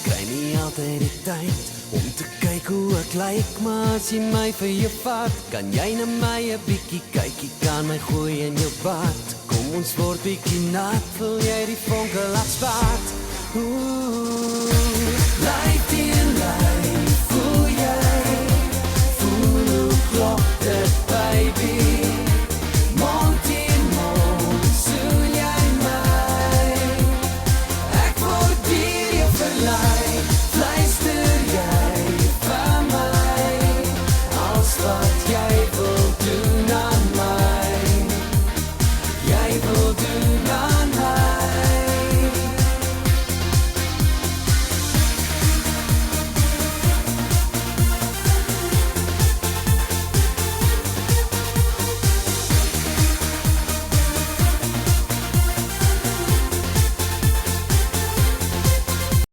kry nie altyd die tyd om te kyk hoe ek lyk, maar as jy my vir jou vat, kan jy na my 'n bietjie kyk, jy kan my gooi in jou bad. Kom ons word bietjie nat, wil jy die vonke laat spat? Ooh.